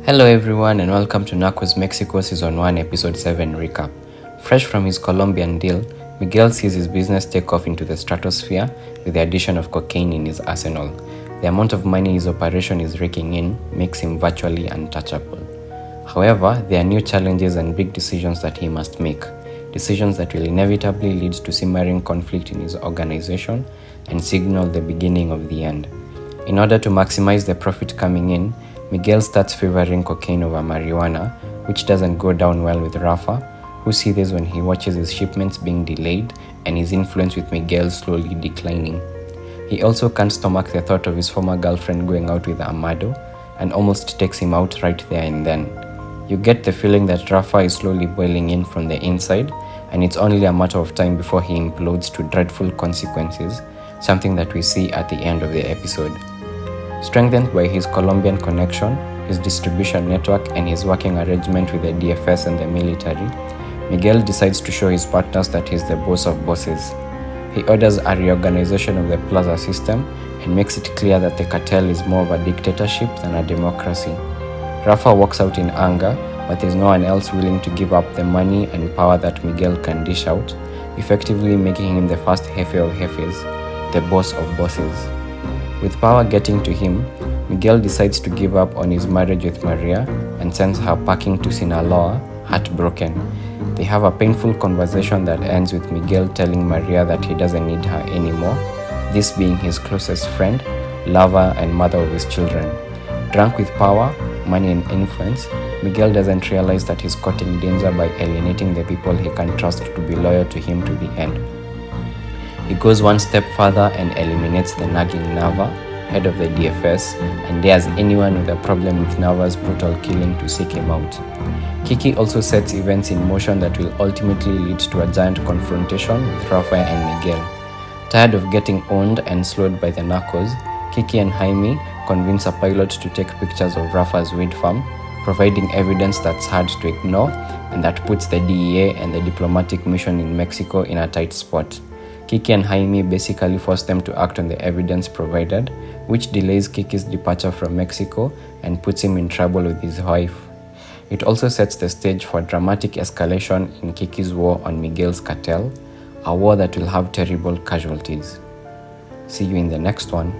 Hello everyone and welcome to Narcos Mexico S1E07 episode 7 recap. Fresh from his Colombian deal, Miguel sees his business take off into the stratosphere with the addition of cocaine in his arsenal. The amount of money his operation is raking in makes him virtually untouchable. However, there are new challenges and big decisions that he must make. Decisions that will inevitably lead to simmering conflict in his organization and signal the beginning of the end. In order to maximize the profit coming in, Miguel starts favoring cocaine over marijuana, which doesn't go down well with Rafa, who sees this when he watches his shipments being delayed and his influence with Miguel slowly declining. He also can't stomach the thought of his former girlfriend going out with Amado and almost takes him out right there and then. You get the feeling that Rafa is slowly boiling in from the inside, and it's only a matter of time before he implodes to dreadful consequences, something that we see at the end of the episode. Strengthened by his Colombian connection, his distribution network, and his working arrangement with the DFS and the military, Miguel decides to show his partners that he's the boss of bosses. He orders a reorganization of the plaza system and makes it clear that the cartel is more of a dictatorship than a democracy. Rafa walks out in anger, but there's no one else willing to give up the money and power that Miguel can dish out, effectively making him the first jefe of jefes, the boss of bosses. With power getting to him, Miguel decides to give up on his marriage with Maria and sends her packing to Sinaloa, heartbroken. They have a painful conversation that ends with Miguel telling Maria that he doesn't need her anymore, this being his closest friend, lover, and mother of his children. Drunk with power, money, and influence, Miguel doesn't realize that he's caught in danger by alienating the people he can trust to be loyal to him to the end. He goes one step further and eliminates the nagging Nava, head of the DFS, and dares anyone with a problem with Nava's brutal killing to seek him out. Kiki also sets events in motion that will ultimately lead to a giant confrontation with Rafael and Miguel. Tired of getting owned and slowed by the Narcos, Kiki and Jaime convince a pilot to take pictures of Rafa's weed farm, providing evidence that's hard to ignore and that puts the DEA and the diplomatic mission in Mexico in a tight spot. Kiki and Jaime basically force them to act on the evidence provided, which delays Kiki's departure from Mexico and puts him in trouble with his wife. It also sets the stage for dramatic escalation in Kiki's war on Miguel's cartel, a war that will have terrible casualties. See you in the next one.